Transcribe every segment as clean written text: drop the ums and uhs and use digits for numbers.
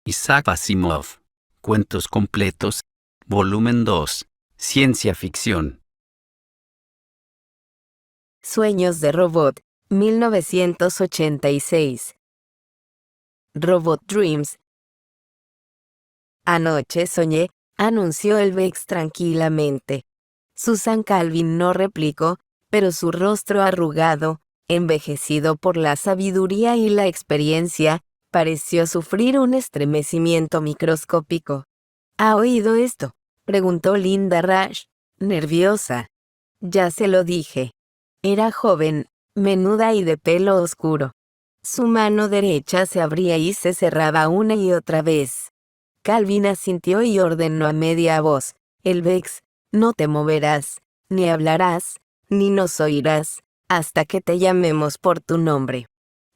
Isaac Asimov. Cuentos completos. Volumen 2. Ciencia ficción. Sueños de robot, 1986. Robot Dreams. Anoche soñé, anunció el Bex tranquilamente. Susan Calvin no replicó, pero su rostro arrugado, envejecido por la sabiduría y la experiencia, pareció sufrir un estremecimiento microscópico. ¿Ha oído esto?, preguntó Linda Rush, nerviosa. Ya se lo dije. Era joven, menuda y de pelo oscuro. Su mano derecha se abría y se cerraba una y otra vez. Calvin asintió y ordenó a media voz: el Bex, no te moverás, ni hablarás, ni nos oirás, hasta que te llamemos por tu nombre.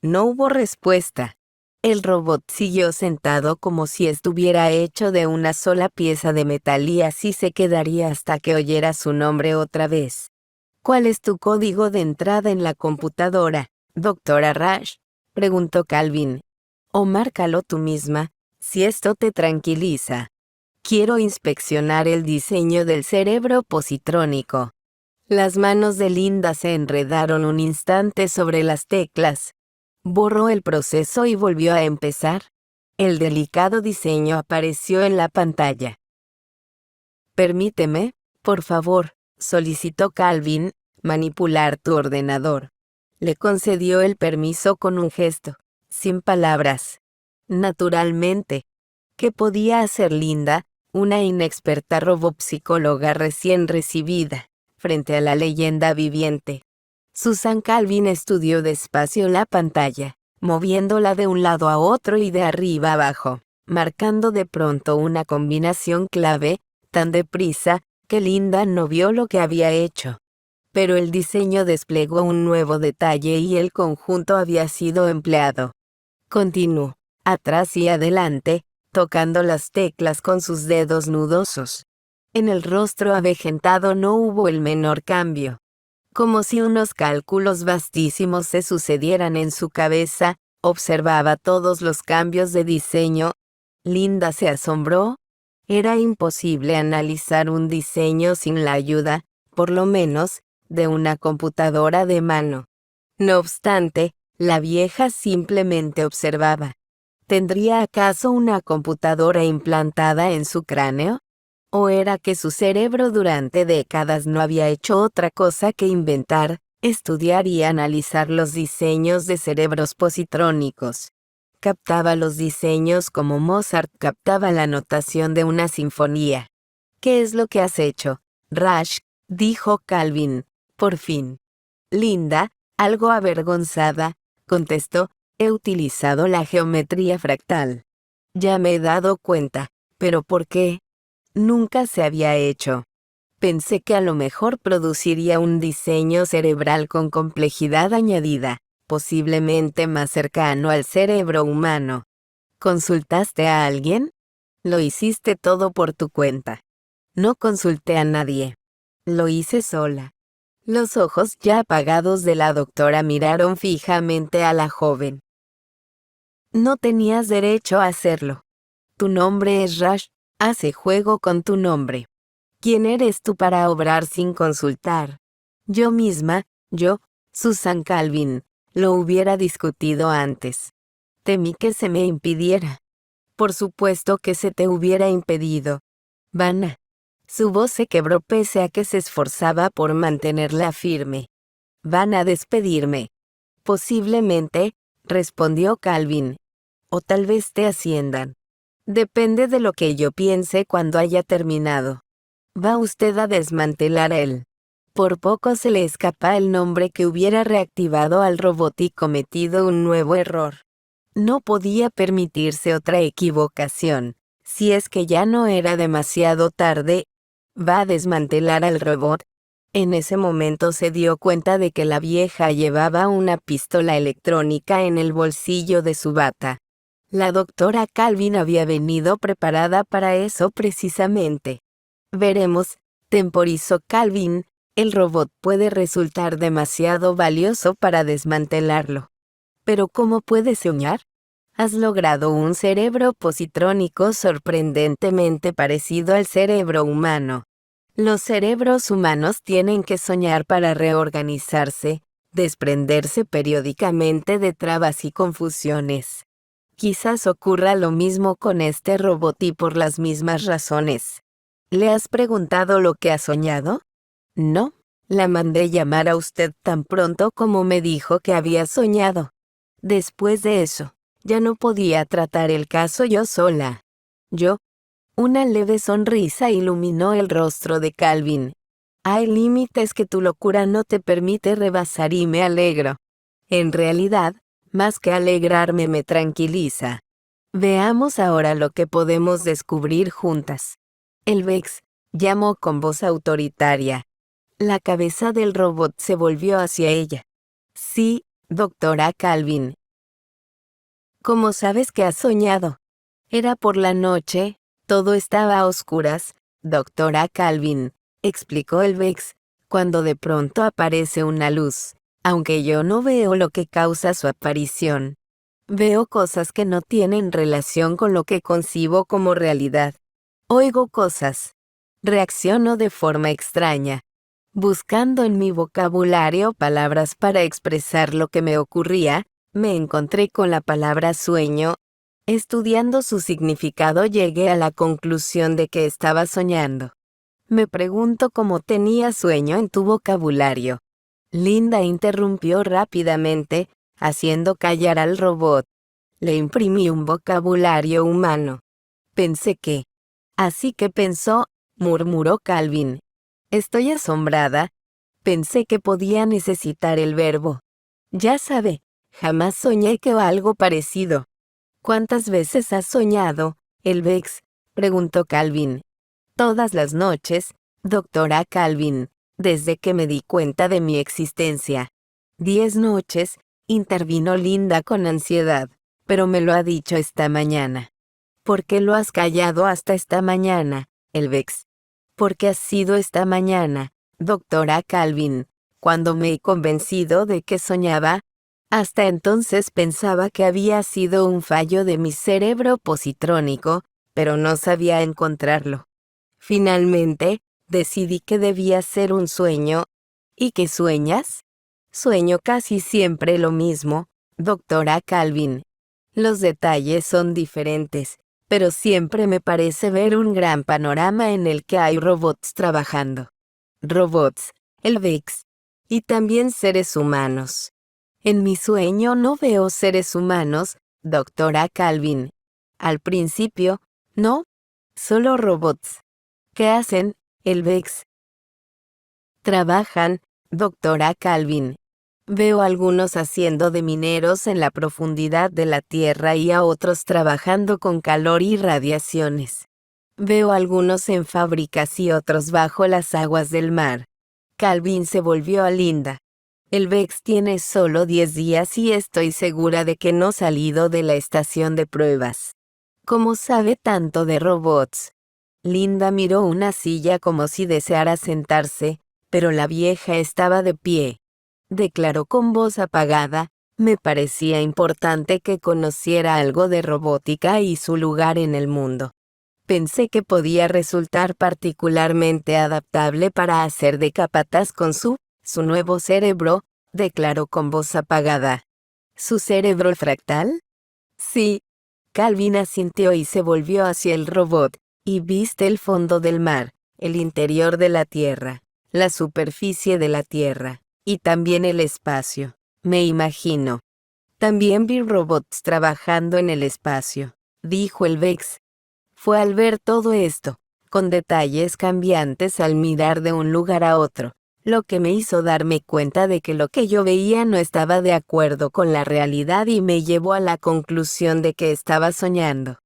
No hubo respuesta. El robot siguió sentado como si estuviera hecho de una sola pieza de metal y así se quedaría hasta que oyera su nombre otra vez. ¿Cuál es tu código de entrada en la computadora, doctora Rush?, preguntó Calvin. O márcalo tú misma, si esto te tranquiliza. Quiero inspeccionar el diseño del cerebro positrónico. Las manos de Linda se enredaron un instante sobre las teclas. Borró el proceso y volvió a empezar. El delicado diseño apareció en la pantalla. Permíteme, por favor, solicitó Calvin, manipular tu ordenador. Le concedió el permiso con un gesto, sin palabras. Naturalmente. ¿Qué podía hacer Linda, una inexperta robopsicóloga recién recibida, frente a la leyenda viviente? Susan Calvin estudió despacio la pantalla, moviéndola de un lado a otro y de arriba abajo, marcando de pronto una combinación clave, tan deprisa, que Linda no vio lo que había hecho. Pero el diseño desplegó un nuevo detalle y el conjunto había sido empleado. Continuó, atrás y adelante, tocando las teclas con sus dedos nudosos. En el rostro avejentado no hubo el menor cambio. Como si unos cálculos vastísimos se sucedieran en su cabeza, observaba todos los cambios de diseño. Linda se asombró. Era imposible analizar un diseño sin la ayuda, por lo menos, de una computadora de mano. No obstante, la vieja simplemente observaba. ¿Tendría acaso una computadora implantada en su cráneo? ¿O era que su cerebro durante décadas no había hecho otra cosa que inventar, estudiar y analizar los diseños de cerebros positrónicos? Captaba los diseños como Mozart captaba la notación de una sinfonía. ¿Qué es lo que has hecho, Rush?, dijo Calvin, por fin. Linda, algo avergonzada, contestó: he utilizado la geometría fractal. Ya me he dado cuenta, pero ¿por qué? Nunca se había hecho. Pensé que a lo mejor produciría un diseño cerebral con complejidad añadida, posiblemente más cercano al cerebro humano. ¿Consultaste a alguien? Lo hiciste todo por tu cuenta. No consulté a nadie. Lo hice sola. Los ojos ya apagados de la doctora miraron fijamente a la joven. No tenías derecho a hacerlo. Tu nombre es Rush. Hace juego con tu nombre. ¿Quién eres tú para obrar sin consultar? Yo misma, Susan Calvin, lo hubiera discutido antes. Temí que se me impidiera. Por supuesto que se te hubiera impedido. Vana. Su voz se quebró pese a que se esforzaba por mantenerla firme. Van a despedirme. Posiblemente, respondió Calvin. O tal vez te asciendan. Depende de lo que yo piense cuando haya terminado. Va usted a desmantelar él. Por poco se le escapa el nombre que hubiera reactivado al robot y cometido un nuevo error. No podía permitirse otra equivocación. Si es que ya no era demasiado tarde, va a desmantelar al robot. En ese momento se dio cuenta de que la vieja llevaba una pistola electrónica en el bolsillo de su bata. La doctora Calvin había venido preparada para eso precisamente. Veremos, temporizó Calvin, el robot puede resultar demasiado valioso para desmantelarlo. ¿Pero cómo puede soñar? Has logrado un cerebro positrónico sorprendentemente parecido al cerebro humano. Los cerebros humanos tienen que soñar para reorganizarse, desprenderse periódicamente de trabas y confusiones. Quizás ocurra lo mismo con este robot y por las mismas razones. ¿Le has preguntado lo que ha soñado? No, la mandé llamar a usted tan pronto como me dijo que había soñado. Después de eso, ya no podía tratar el caso yo sola. Una leve sonrisa iluminó el rostro de Calvin. Hay límites que tu locura no te permite rebasar y me alegro. En realidad, más que alegrarme me tranquiliza. Veamos ahora lo que podemos descubrir juntas. El Vex llamó con voz autoritaria. La cabeza del robot se volvió hacia ella. Sí, doctora Calvin. ¿Cómo sabes que has soñado? Era por la noche, todo estaba a oscuras, doctora Calvin, explicó el Vex, cuando de pronto aparece una luz. Aunque yo no veo lo que causa su aparición. Veo cosas que no tienen relación con lo que concibo como realidad. Oigo cosas. Reacciono de forma extraña. Buscando en mi vocabulario palabras para expresar lo que me ocurría, me encontré con la palabra sueño. Estudiando su significado llegué a la conclusión de que estaba soñando. Me pregunto cómo tenía sueño en tu vocabulario. Linda interrumpió rápidamente, haciendo callar al robot. Le imprimí un vocabulario humano. Pensé que. Así que pensó, murmuró Calvin. Estoy asombrada. Pensé que podía necesitar el verbo. Ya sabe, jamás soñé que algo parecido. ¿Cuántas veces has soñado, el Vex? Preguntó Calvin. Todas las noches, doctora Calvin, desde que me di cuenta de mi existencia. 10 noches, intervino Linda con ansiedad, pero me lo ha dicho esta mañana. ¿Por qué lo has callado hasta esta mañana, el Vex? Porque ha sido esta mañana, doctora Calvin, cuando me he convencido de que soñaba. Hasta entonces pensaba que había sido un fallo de mi cerebro positrónico, pero no sabía encontrarlo. Finalmente, decidí que debía ser un sueño. ¿Y qué sueñas? Sueño casi siempre lo mismo, doctora Calvin. Los detalles son diferentes, pero siempre me parece ver un gran panorama en el que hay robots trabajando. Robots, el VIX, y también seres humanos. En mi sueño no veo seres humanos, doctora Calvin. Al principio, no, solo robots. ¿Qué hacen, el VIX? Trabajan, doctora Calvin. Veo a algunos haciendo de mineros en la profundidad de la tierra y a otros trabajando con calor y radiaciones. Veo a algunos en fábricas y otros bajo las aguas del mar. Calvin se volvió a Linda. El Vex tiene solo 10 días y estoy segura de que no ha salido de la estación de pruebas. ¿Cómo sabe tanto de robots? Linda miró una silla como si deseara sentarse, pero la vieja estaba de pie. Declaró con voz apagada, me parecía importante que conociera algo de robótica y su lugar en el mundo. Pensé que podía resultar particularmente adaptable para hacer de capataz con su nuevo cerebro, declaró con voz apagada. ¿Su cerebro fractal? Sí. Calvin asintió y se volvió hacia el robot, y viste el fondo del mar, el interior de la Tierra, la superficie de la Tierra, y también el espacio, me imagino. También vi robots trabajando en el espacio, dijo el Vex. Fue al ver todo esto, con detalles cambiantes al mirar de un lugar a otro, lo que me hizo darme cuenta de que lo que yo veía no estaba de acuerdo con la realidad y me llevó a la conclusión de que estaba soñando.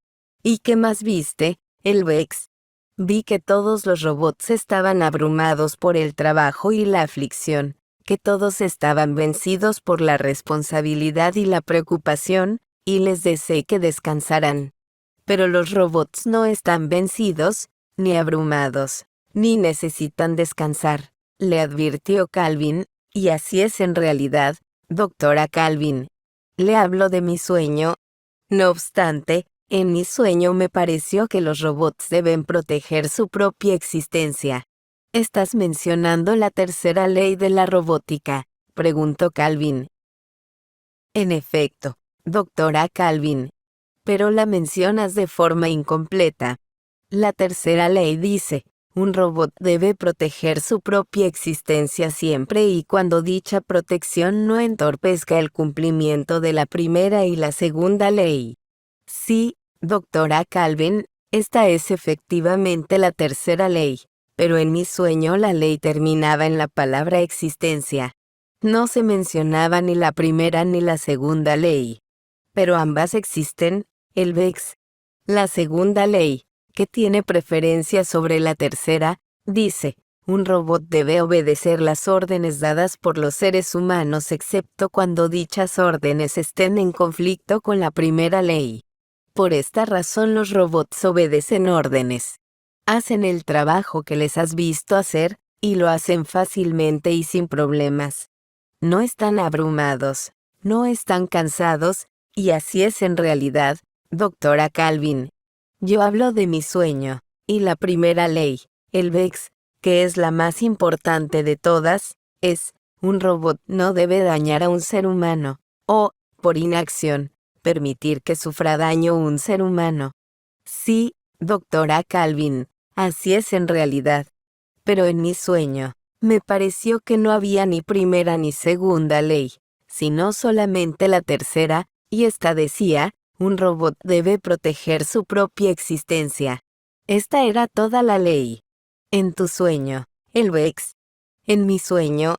¿Y qué más viste, el Vex? Vi que todos los robots estaban abrumados por el trabajo y la aflicción, que todos estaban vencidos por la responsabilidad y la preocupación, y les deseé que descansaran. Pero los robots no están vencidos, ni abrumados, ni necesitan descansar, le advirtió Calvin, y así es en realidad, doctora Calvin. Le hablo de mi sueño. No obstante, en mi sueño me pareció que los robots deben proteger su propia existencia. ¿Estás mencionando la tercera ley de la robótica?, preguntó Calvin. En efecto, doctora Calvin. Pero la mencionas de forma incompleta. La tercera ley dice, un robot debe proteger su propia existencia siempre y cuando dicha protección no entorpezca el cumplimiento de la primera y la segunda ley. Sí, doctora Calvin, esta es efectivamente la tercera ley, pero en mi sueño la ley terminaba en la palabra existencia. No se mencionaba ni la primera ni la segunda ley. Pero ambas existen, el VEX. La segunda ley, que tiene preferencia sobre la tercera, dice, un robot debe obedecer las órdenes dadas por los seres humanos excepto cuando dichas órdenes estén en conflicto con la primera ley. Por esta razón los robots obedecen órdenes. Hacen el trabajo que les has visto hacer, y lo hacen fácilmente y sin problemas. No están abrumados, no están cansados, y así es en realidad, doctora Calvin. Yo hablo de mi sueño, y la primera ley, el VEX, que es la más importante de todas, es, un robot no debe dañar a un ser humano, o, por inacción, permitir que sufra daño un ser humano. Sí, doctora Calvin, así es en realidad. Pero en mi sueño, me pareció que no había ni primera ni segunda ley, sino solamente la tercera, y esta decía, un robot debe proteger su propia existencia. Esta era toda la ley. En tu sueño, el VEX. En mi sueño,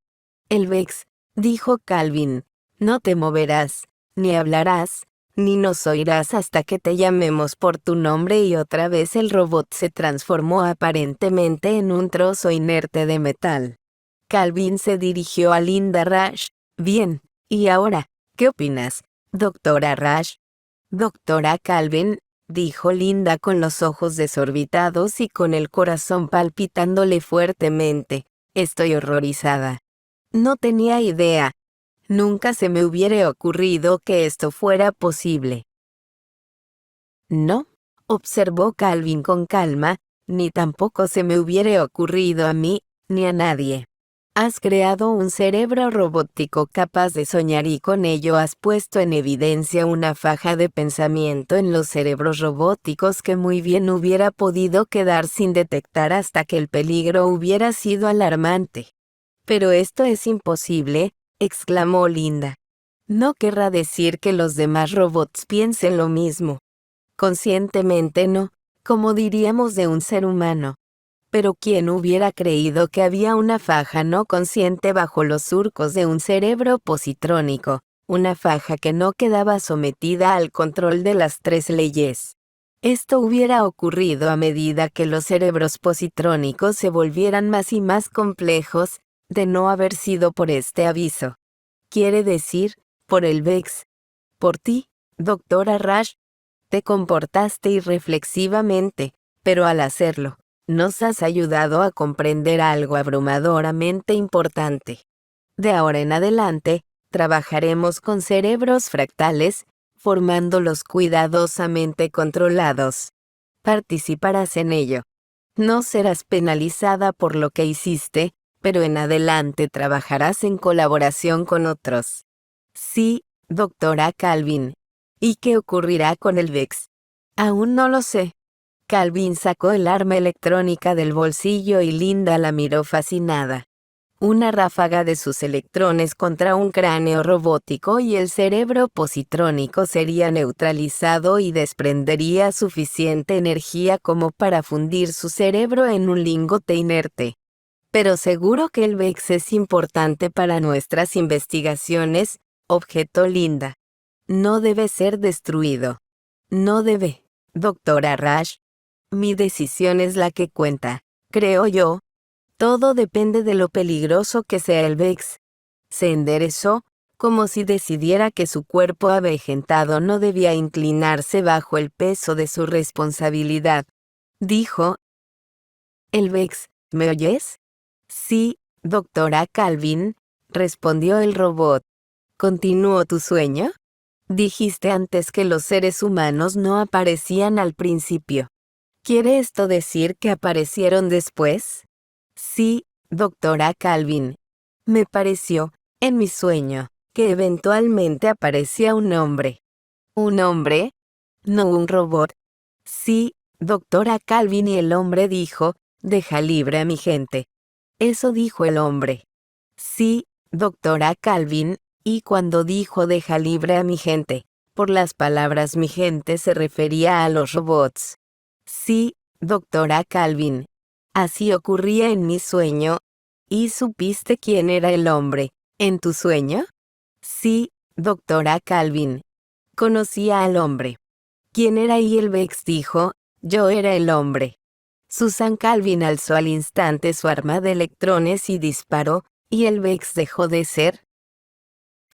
el VEX, dijo Calvin, no te moverás, ni hablarás, ni nos oirás hasta que te llamemos por tu nombre, y otra vez el robot se transformó aparentemente en un trozo inerte de metal. Calvin se dirigió a Linda Rush. Bien, ¿y ahora, qué opinas, doctora Rush? Doctora Calvin, dijo Linda con los ojos desorbitados y con el corazón palpitándole fuertemente. Estoy horrorizada. No tenía idea. Nunca se me hubiera ocurrido que esto fuera posible. No, observó Calvin con calma, ni tampoco se me hubiera ocurrido a mí, ni a nadie. Has creado un cerebro robótico capaz de soñar y con ello has puesto en evidencia una faja de pensamiento en los cerebros robóticos que muy bien hubiera podido quedar sin detectar hasta que el peligro hubiera sido alarmante. Pero esto es imposible, exclamó Linda. No querrá decir que los demás robots piensen lo mismo. Conscientemente no, como diríamos de un ser humano. Pero ¿quién hubiera creído que había una faja no consciente bajo los surcos de un cerebro positrónico, una faja que no quedaba sometida al control de las tres leyes? Esto hubiera ocurrido a medida que los cerebros positrónicos se volvieran más y más complejos, de no haber sido por este aviso. Quiere decir, por el VEX. Por ti, doctora Rush, te comportaste irreflexivamente, pero al hacerlo, nos has ayudado a comprender algo abrumadoramente importante. De ahora en adelante, trabajaremos con cerebros fractales, formándolos cuidadosamente controlados. Participarás en ello. No serás penalizada por lo que hiciste, pero en adelante trabajarás en colaboración con otros. Sí, doctora Calvin. ¿Y qué ocurrirá con el VEX? Aún no lo sé. Calvin sacó el arma electrónica del bolsillo y Linda la miró fascinada. Una ráfaga de sus electrones contra un cráneo robótico y el cerebro positrónico sería neutralizado y desprendería suficiente energía como para fundir su cerebro en un lingote inerte. Pero seguro que el VEX es importante para nuestras investigaciones, objetó Linda. No debe ser destruido. No debe, doctora Rush. Mi decisión es la que cuenta, creo yo. Todo depende de lo peligroso que sea el VEX. Se enderezó, como si decidiera que su cuerpo avejentado no debía inclinarse bajo el peso de su responsabilidad. Dijo: «El VEX, ¿me oyes?» «Sí, doctora Calvin», respondió el robot. «¿Continuó tu sueño?» Dijiste antes que los seres humanos no aparecían al principio. ¿Quiere esto decir que aparecieron después? Sí, doctora Calvin. Me pareció, en mi sueño, que eventualmente aparecía un hombre. ¿Un hombre? No un robot. Sí, doctora Calvin, y el hombre dijo, deja libre a mi gente. Eso dijo el hombre. Sí, doctora Calvin, y cuando dijo deja libre a mi gente, por las palabras mi gente se refería a los robots. Sí, doctora Calvin. Así ocurría en mi sueño. ¿Y supiste quién era el hombre, en tu sueño? Sí, doctora Calvin. Conocía al hombre. ¿Quién era? Y el Vex dijo, yo era el hombre. Susan Calvin alzó al instante su arma de electrones y disparó, y el Vex dejó de ser